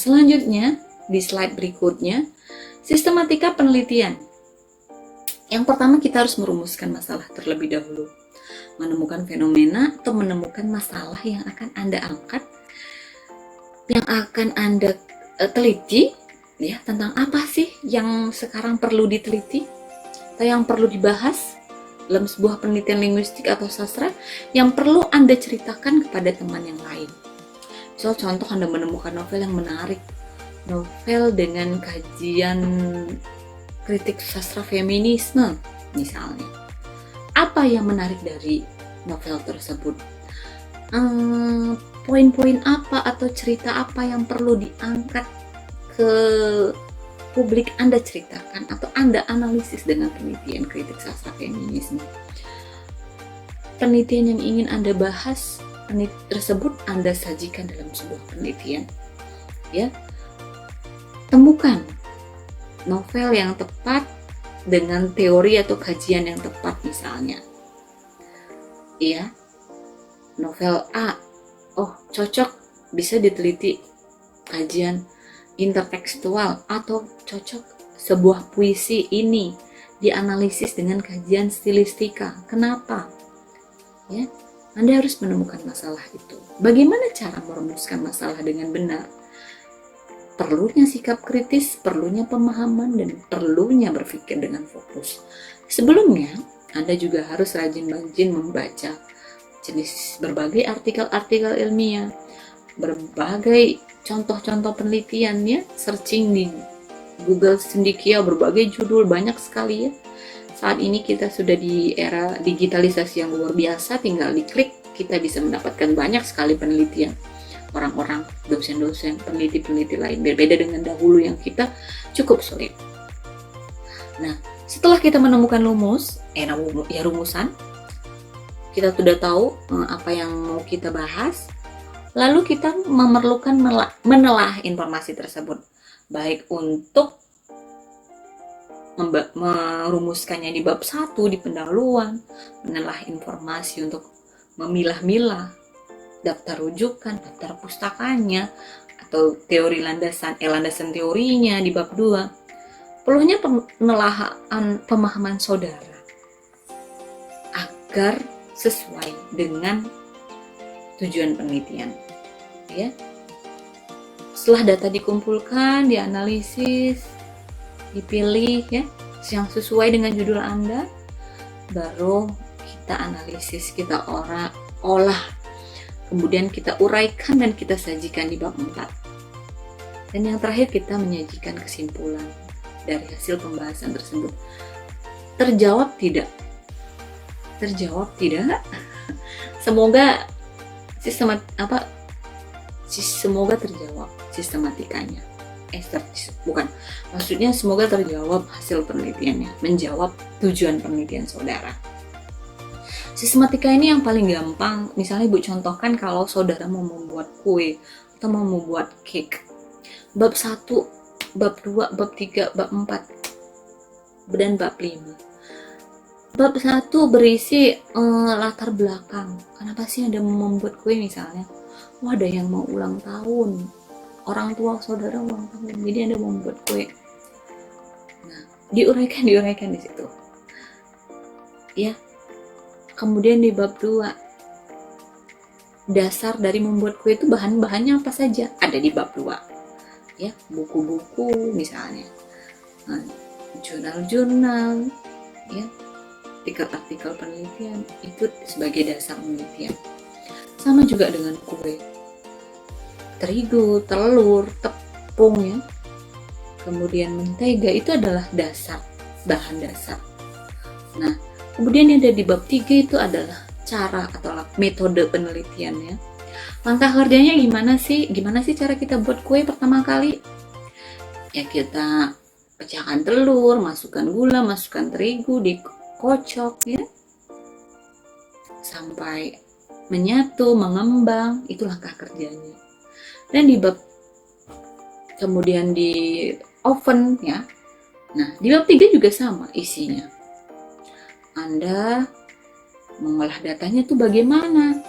Selanjutnya, di slide berikutnya, sistematika penelitian. Yang pertama, kita harus merumuskan masalah terlebih dahulu. Menemukan fenomena atau menemukan masalah yang akan Anda angkat, yang akan Anda teliti, ya, tentang apa sih yang sekarang perlu diteliti atau yang perlu dibahas dalam sebuah penelitian linguistik atau sastra, yang perlu Anda ceritakan kepada teman yang lain. Misal contoh, Anda menemukan novel yang menarik, novel dengan kajian kritik sastra feminisme misalnya. Apa yang menarik dari novel tersebut? Poin-poin apa atau cerita apa yang perlu diangkat ke publik Anda ceritakan atau Anda analisis dengan penelitian kritik sastra feminisme. Penelitian yang ingin Anda bahas tersebut Anda sajikan dalam sebuah penelitian. Ya. Temukan novel yang tepat dengan teori atau kajian yang tepat misalnya. Ya. Novel A, oh cocok bisa diteliti kajian intertekstual, atau cocok sebuah puisi ini dianalisis dengan kajian stilistika. Kenapa? Ya, Anda harus menemukan masalah itu. Bagaimana cara merumuskan masalah dengan benar? Perlunya sikap kritis, perlunya pemahaman, dan perlunya berpikir dengan fokus. Sebelumnya, Anda juga harus rajin-rajin membaca jenis berbagai artikel-artikel ilmiah, berbagai contoh-contoh penelitian, ya, searching di Google Cendekia, berbagai judul, banyak sekali ya. Saat ini kita sudah di era digitalisasi yang luar biasa, tinggal diklik kita bisa mendapatkan banyak sekali penelitian orang-orang, dosen-dosen, peneliti-peneliti lain, berbeda dengan dahulu yang kita cukup sulit. Nah, setelah kita menemukan rumusan, kita sudah tahu apa yang mau kita bahas, lalu kita memerlukan menelah informasi tersebut, baik untuk merumuskannya di bab 1 di pendahuluan, menelah informasi untuk memilah-milah daftar rujukan, daftar pustakanya, atau teori landasan teorinya di bab 2. Perlunya penelahan pemahaman saudara agar sesuai dengan tujuan penelitian. Ya. Setelah data dikumpulkan, dianalisis, dipilih ya yang sesuai dengan judul Anda, baru kita analisis, kita olah, kemudian kita uraikan dan kita sajikan di bab 4. Dan yang terakhir, kita menyajikan kesimpulan dari hasil pembahasan tersebut. Terjawab tidak? Semoga semoga terjawab sistematikanya. Maksudnya semoga terjawab hasil penelitiannya, menjawab tujuan penelitian saudara. Sistematika ini yang paling gampang. Misalnya Ibu contohkan kalau saudara mau membuat kue atau mau membuat cake. Bab 1, bab 2, bab 3, bab 4, dan bab 5. Bab 1 berisi latar belakang. Kenapa sih Anda mau membuat kue misalnya? Wah, ada yang mau ulang tahun. Orang tua saudara ulang tahun. Jadi Anda mau membuat kue. Nah, diuraikan di situ. Ya. Kemudian di bab 2, dasar dari membuat kue itu bahan-bahannya apa saja? Ada di bab 2. Ya, buku-buku misalnya. Jurnal-jurnal, ya. Artikel-artikel penelitian itu sebagai dasar penelitian. Sama juga dengan kue. Terigu, telur, tepung ya. Kemudian mentega itu adalah bahan dasar. Nah, kemudian yang ada di bab 3 itu adalah cara atau metode penelitiannya. Langkah kerjanya gimana sih? Gimana sih cara kita buat kue pertama kali? Ya, kita pecahkan telur, masukkan gula, masukkan terigu, dikocok ya. Sampai menyatu, mengembang, itu langkah kerjanya. Dan kemudian di oven ya. Nah, di bab 3 juga sama isinya. Anda mengolah datanya itu bagaimana?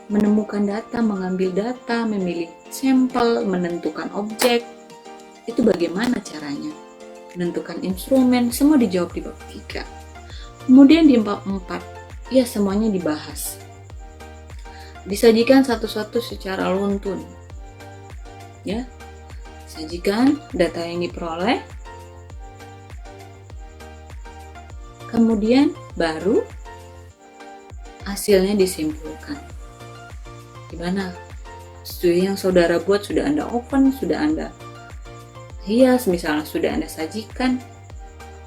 menemukan data, mengambil data, memilih sampel, menentukan objek. Itu bagaimana caranya? Menentukan instrumen, semua dijawab di bab 3. Kemudian di bab 4, ya semuanya dibahas. Disajikan satu-satu secara runtun. Ya. Sajikan data yang diperoleh. Kemudian baru hasilnya disimpulkan. Gimana? Studi yang saudara buat sudah Anda open, sudah Anda hias, misalnya sudah Anda sajikan.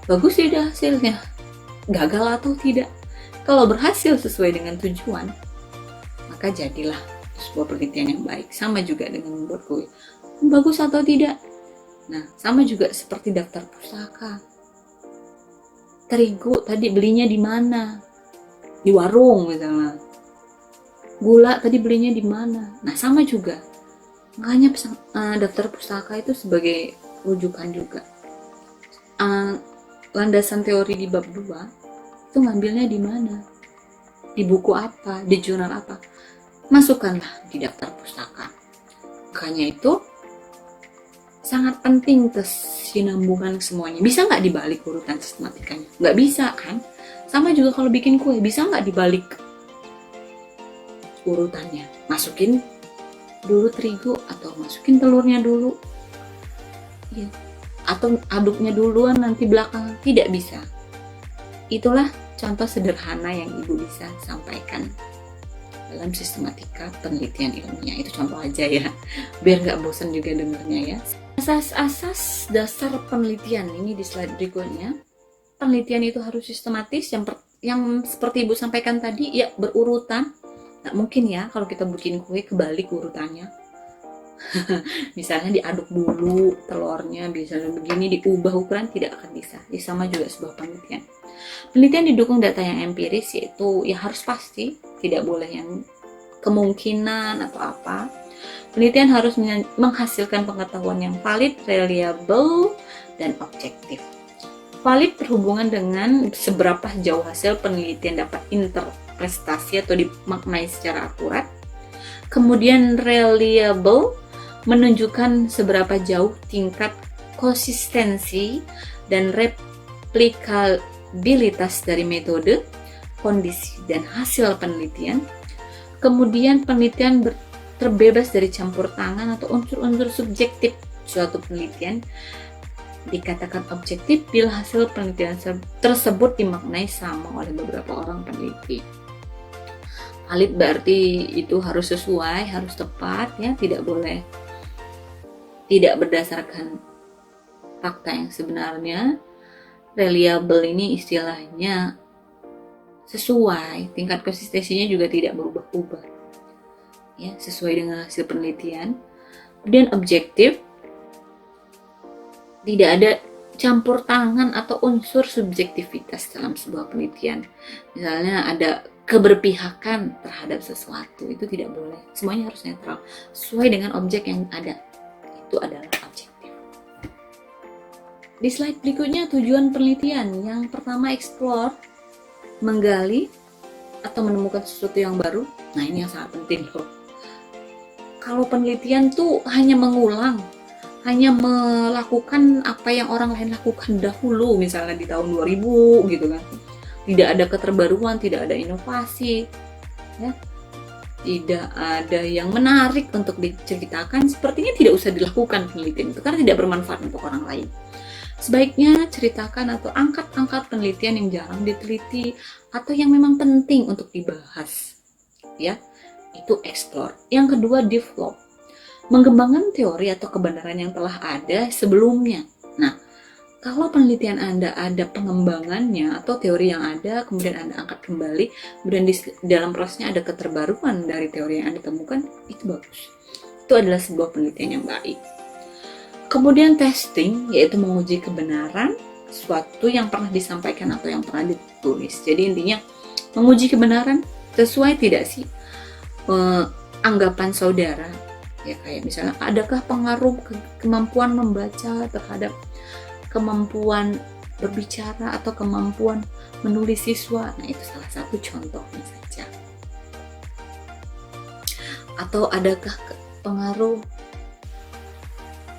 Bagus tidak hasilnya? Gagal atau tidak? Kalau berhasil sesuai dengan tujuan, maka jadilah sebuah penelitian yang baik. Sama juga dengan membuat kue. Bagus atau tidak? Nah, sama juga seperti daftar pustaka. Terigu tadi belinya di mana? Di warung misalnya. Gula tadi belinya di mana? Nah, sama juga. Makanya daftar pustaka itu sebagai rujukan juga. Landasan teori di bab 2 itu ngambilnya di mana? Di buku apa? Di jurnal apa? Masukkanlah di daftar pustaka. Makanya itu sangat penting kesinambungan semuanya. Bisa nggak dibalik urutan sistematikanya? Nggak bisa kan? Sama juga kalau bikin kue, bisa nggak dibalik urutannya? Masukin dulu terigu atau masukin telurnya dulu? Ya. Atau aduknya duluan nanti belakangan? Tidak bisa. Itulah contoh sederhana yang Ibu bisa sampaikan dalam sistematika penelitian ilmiah. Itu contoh aja ya, biar nggak bosan juga dengarnya ya. Asas-asas dasar penelitian ini di slide berikutnya. Penelitian itu harus sistematis, yang seperti Ibu sampaikan tadi ya, berurutan. Nggak mungkin ya kalau kita bikin kue kebalik urutannya. Misalnya diaduk dulu telurnya, misalnya begini diubah ukuran, tidak akan bisa. Ya, sama juga sebuah penelitian. Penelitian didukung data yang empiris, yaitu ya harus pasti, tidak boleh yang kemungkinan atau apa. Penelitian harus menghasilkan pengetahuan yang valid, reliable, dan objektif. Valid berhubungan dengan seberapa jauh hasil penelitian dapat interpretasi atau dimaknai secara akurat. Kemudian reliable menunjukkan seberapa jauh tingkat konsistensi dan replikabilitas dari metode, kondisi, dan hasil penelitian. Kemudian penelitian terbebas dari campur tangan atau unsur-unsur subjektif. Suatu penelitian dikatakan objektif bila hasil penelitian tersebut dimaknai sama oleh beberapa orang peneliti. Valid berarti itu harus sesuai, harus tepat ya, tidak boleh tidak berdasarkan fakta yang sebenarnya. Reliable ini istilahnya sesuai, tingkat konsistensinya juga tidak berubah-ubah. Ya, sesuai dengan hasil penelitian. Dan objektif, tidak ada campur tangan atau unsur subjektivitas dalam sebuah penelitian. Misalnya ada keberpihakan terhadap sesuatu, itu tidak boleh. Semuanya harus netral, sesuai dengan objek yang ada. Itu adalah objektif. Di slide berikutnya tujuan penelitian. Yang pertama explore, menggali atau menemukan sesuatu yang baru. Nah, ini yang sangat penting loh. Kalau penelitian tuh hanya mengulang, hanya melakukan apa yang orang lain lakukan dahulu, misalnya di tahun 2000 gitu kan. Tidak ada keterbaruan, tidak ada inovasi, ya. Tidak ada yang menarik untuk diceritakan, sepertinya tidak usah dilakukan penelitian itu karena tidak bermanfaat untuk orang lain. Sebaiknya ceritakan atau angkat penelitian yang jarang diteliti atau yang memang penting untuk dibahas, ya. Itu explore. Yang kedua develop, mengembangkan teori atau kebenaran yang telah ada sebelumnya. Nah, kalau penelitian Anda ada pengembangannya atau teori yang ada, kemudian Anda angkat kembali, kemudian di dalam prosesnya ada keterbaruan dari teori yang Anda temukan, itu bagus. Itu adalah sebuah penelitian yang baik. Kemudian testing, yaitu menguji kebenaran sesuatu yang pernah disampaikan atau yang pernah ditulis. Jadi intinya menguji kebenaran, sesuai tidak sih anggapan saudara, ya, kayak misalnya adakah pengaruh kemampuan membaca terhadap kemampuan berbicara atau kemampuan menulis siswa. Nah, itu salah satu contohnya saja. Atau adakah pengaruh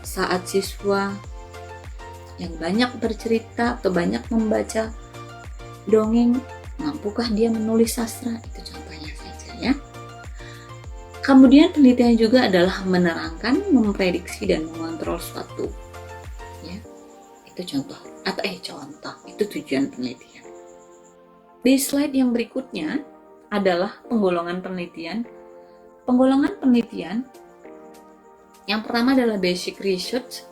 saat siswa yang banyak bercerita atau banyak membaca dongeng, mampukah dia menulis sastra? Itu contohnya saja ya. Kemudian penelitian juga adalah menerangkan, memprediksi, dan mengontrol suatu. Ya, itu contoh. Contoh. Itu tujuan penelitian. Di slide yang berikutnya adalah penggolongan penelitian. Penggolongan penelitian yang pertama adalah basic research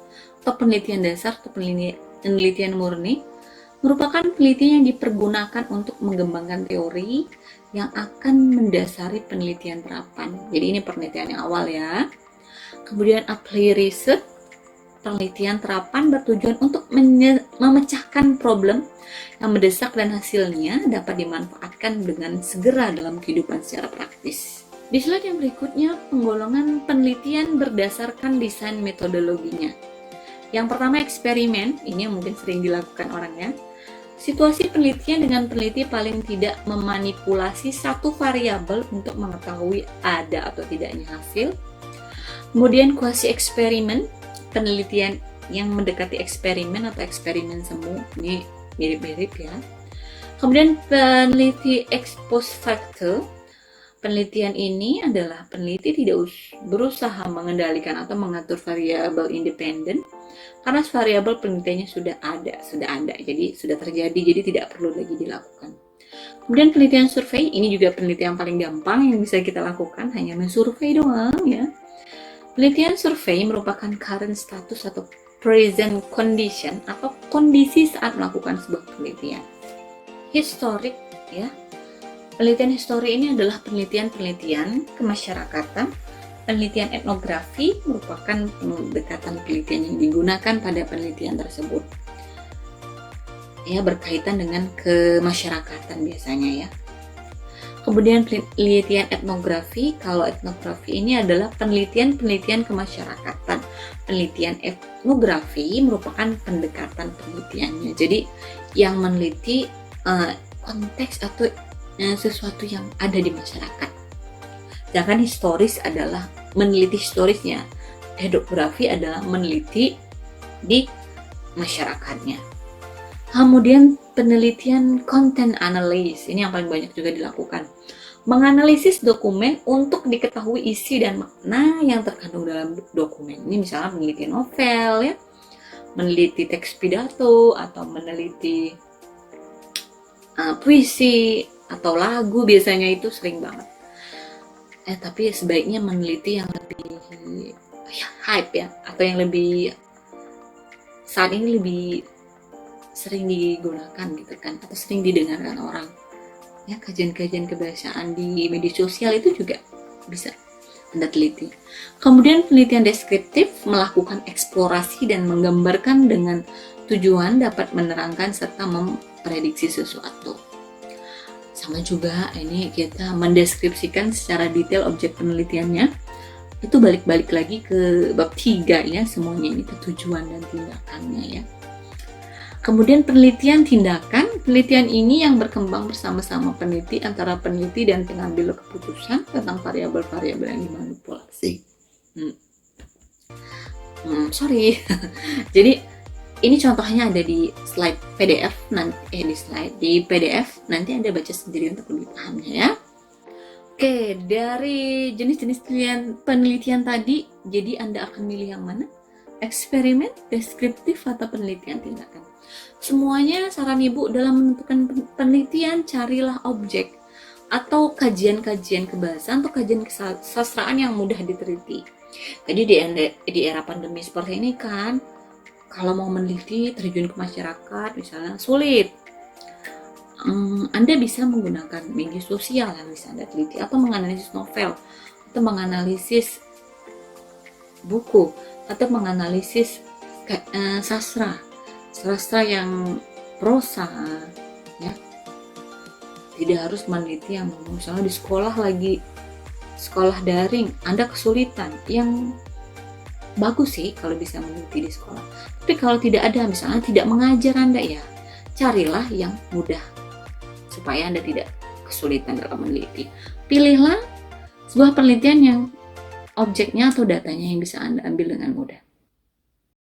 atau penelitian dasar atau penelitian murni, merupakan penelitian yang dipergunakan untuk mengembangkan teori yang akan mendasari penelitian terapan. Jadi ini penelitian yang awal ya. Kemudian applied research, penelitian terapan bertujuan untuk memecahkan problem yang mendesak dan hasilnya dapat dimanfaatkan dengan segera dalam kehidupan secara praktis. Di slide yang berikutnya, penggolongan penelitian berdasarkan desain metodologinya. Yang pertama eksperimen, ini yang mungkin sering dilakukan orang ya. Situasi penelitian dengan peneliti paling tidak memanipulasi satu variabel untuk mengetahui ada atau tidaknya hasil. Kemudian quasi eksperimen, penelitian yang mendekati eksperimen atau eksperimen semu, ini mirip-mirip ya. Kemudian peneliti ex post facto, penelitian ini adalah peneliti tidak berusaha mengendalikan atau mengatur variabel independen karena variabel penelitiannya sudah ada, jadi sudah terjadi, jadi tidak perlu lagi dilakukan. Kemudian penelitian survei, ini juga penelitian paling gampang yang bisa kita lakukan, hanya mensurvei doang ya. Penelitian survei merupakan current status atau present condition atau kondisi saat melakukan sebuah penelitian. Historik ya. Penelitian histori ini adalah penelitian kemasyarakatan. Penelitian etnografi merupakan pendekatan penelitian yang digunakan pada penelitian tersebut. Ya, berkaitan dengan kemasyarakatan biasanya ya. Kemudian penelitian etnografi, kalau etnografi ini adalah penelitian kemasyarakatan. Penelitian etnografi merupakan pendekatan penelitiannya. Jadi yang meneliti konteks atau sesuatu yang ada di masyarakat. Sedangkan historis adalah meneliti historisnya. Etnografi adalah meneliti di masyarakatnya. Kemudian penelitian content analysis, ini yang paling banyak juga dilakukan. Menganalisis dokumen untuk diketahui isi dan makna yang terkandung dalam dokumen. Ini misalnya meneliti novel ya, meneliti teks pidato atau meneliti puisi atau lagu, biasanya itu sering banget. Tapi sebaiknya meneliti yang lebih hype ya, atau yang lebih saat ini lebih sering digunakan gitu kan, atau sering didengarkan orang ya. Kajian-kajian kebahasaan di media sosial itu juga bisa Anda teliti. Kemudian penelitian deskriptif, melakukan eksplorasi dan menggambarkan dengan tujuan dapat menerangkan serta memprediksi sesuatu. Sama juga ini kita mendeskripsikan secara detail objek penelitiannya. Itu balik-balik lagi ke bab 3 ya, semuanya ini tujuan dan tindakannya ya. Kemudian penelitian tindakan, penelitian ini yang berkembang bersama-sama peneliti, antara peneliti dan pengambil keputusan tentang variabel-variabel yang dimanipulasi. Jadi ini contohnya ada di slide PDF di PDF nanti Anda baca sendiri untuk lebih pahamnya ya. Oke, dari jenis-jenis penelitian tadi, jadi Anda akan milih yang mana? Eksperimen, deskriptif, atau penelitian tindakan? Semuanya saran Ibu dalam menentukan penelitian, carilah objek atau kajian-kajian kebahasaan atau kajian kesastraan yang mudah diteliti. Jadi di era pandemi seperti ini kan, kalau mau meneliti terjun ke masyarakat misalnya sulit, Anda bisa menggunakan media sosial yang bisa Anda teliti, atau menganalisis novel, atau menganalisis buku, atau menganalisis sastra yang prosa ya. Tidak harus meneliti yang misalnya di sekolah daring Anda kesulitan. Yang bagus sih kalau bisa meneliti di sekolah, tapi kalau tidak ada, misalnya tidak mengajar Anda, ya carilah yang mudah supaya Anda tidak kesulitan dalam meneliti. Pilihlah sebuah penelitian yang objeknya atau datanya yang bisa Anda ambil dengan mudah.